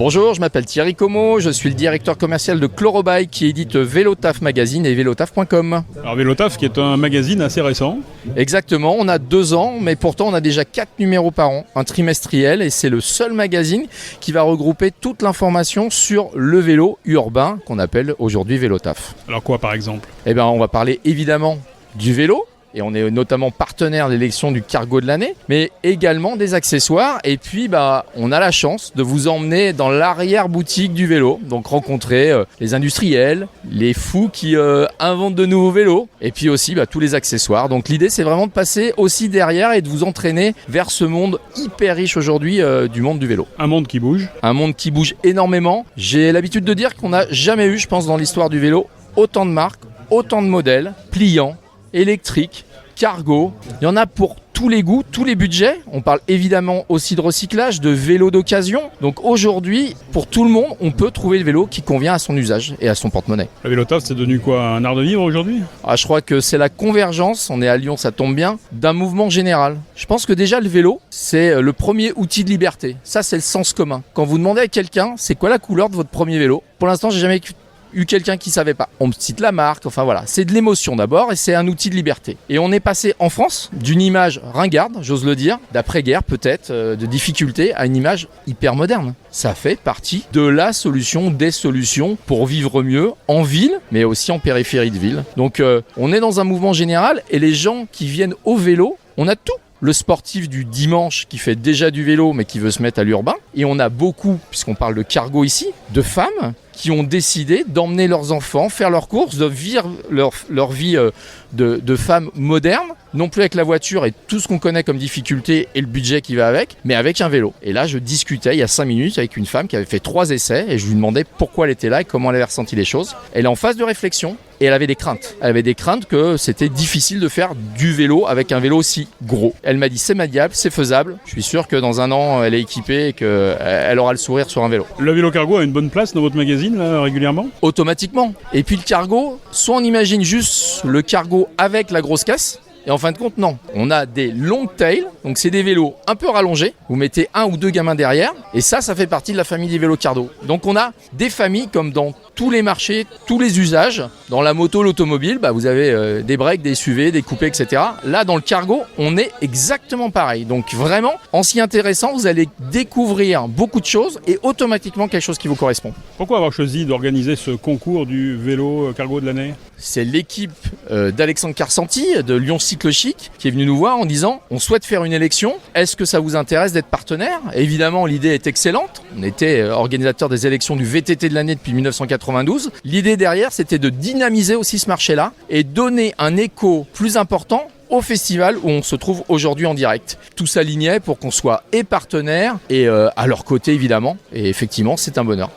Bonjour, je m'appelle Thierry Como, je suis le directeur commercial de Chlorobike qui édite Vélotaf Magazine et vélotaf.com. Alors Vélotaf qui est un magazine assez récent. Exactement, on a 2 ans, mais pourtant on a déjà 4 numéros par an, un trimestriel, et c'est le seul magazine qui va regrouper toute l'information sur le vélo urbain qu'on appelle aujourd'hui Vélotaf. Alors quoi par exemple? On va parler évidemment du vélo. Et on est notamment partenaire de l'élection du cargo de l'année, mais également des accessoires. Et puis, on a la chance de vous emmener dans l'arrière-boutique du vélo. Donc, rencontrer les industriels, les fous qui inventent de nouveaux vélos. Et puis aussi, tous les accessoires. Donc, l'idée, c'est vraiment de passer aussi derrière et de vous entraîner vers ce monde hyper riche aujourd'hui du monde du vélo. Un monde qui bouge. Un monde qui bouge énormément. J'ai l'habitude de dire qu'on n'a jamais eu, je pense, dans l'histoire du vélo, autant de marques, autant de modèles, pliants, électrique, cargo, il y en a pour tous les goûts, tous les budgets. On parle évidemment aussi de recyclage, de vélo d'occasion. Donc aujourd'hui, pour tout le monde, on peut trouver le vélo qui convient à son usage et à son porte-monnaie. La Vélotaf, c'est devenu quoi? Un art de vivre aujourd'hui? Je crois que c'est la convergence, on est à Lyon, ça tombe bien, d'un mouvement général. Je pense que déjà le vélo, c'est le premier outil de liberté. Ça, c'est le sens commun. Quand vous demandez à quelqu'un, c'est quoi la couleur de votre premier vélo? Pour l'instant, j'ai jamais eu quelqu'un qui savait pas. On me cite la marque, enfin voilà. C'est de l'émotion d'abord et c'est un outil de liberté. Et on est passé en France d'une image ringarde, j'ose le dire, d'après-guerre peut-être, de difficulté, à une image hyper moderne. Ça fait partie de la solution, des solutions pour vivre mieux en ville, mais aussi en périphérie de ville. Donc on est dans un mouvement général et les gens qui viennent au vélo, on a tout. Le sportif du dimanche qui fait déjà du vélo mais qui veut se mettre à l'urbain. Et on a beaucoup, puisqu'on parle de cargo ici, de femmes qui ont décidé d'emmener leurs enfants faire leurs courses, de vivre leur vie de femmes modernes, non plus avec la voiture et tout ce qu'on connaît comme difficulté et le budget qui va avec, mais avec un vélo. Et là, je discutais il y a 5 minutes avec une femme qui avait fait 3 essais et je lui demandais pourquoi elle était là et comment elle avait ressenti les choses. Elle est en phase de réflexion et elle avait des craintes. Elle avait des craintes que c'était difficile de faire du vélo avec un vélo aussi gros. Elle m'a dit c'est maniable, c'est faisable. Je suis sûr que dans un an, elle est équipée et qu'elle aura le sourire sur un vélo. Le vélo cargo a une bonne place dans votre magazine là, régulièrement? Automatiquement. Et puis le cargo, soit on imagine juste le cargo avec la grosse caisse, et en fin de compte, non. On a des long tail, donc c'est des vélos un peu rallongés. Vous mettez 1 ou 2 gamins derrière, et ça fait partie de la famille des vélos cargo. Donc on a des familles comme dans tous les marchés, tous les usages. Dans la moto, l'automobile, vous avez des breaks, des SUV, des coupés, etc. Là, dans le cargo, on est exactement pareil. Donc vraiment, en s'y intéressant, vous allez découvrir beaucoup de choses et automatiquement quelque chose qui vous correspond. Pourquoi avoir choisi d'organiser ce concours du vélo cargo de l'année? C'est l'équipe d'Alexandre Carsanti de Lyon Cycle Chic qui est venu nous voir en disant on souhaite faire une élection, est-ce que ça vous intéresse d'être partenaire? Évidemment, l'idée est excellente. On était organisateur des élections du VTT de l'année depuis 1992. L'idée derrière, c'était de dynamiser aussi ce marché-là et donner un écho plus important au festival où on se trouve aujourd'hui en direct. Tout s'alignait pour qu'on soit et partenaire et à leur côté évidemment. Et effectivement, c'est un bonheur.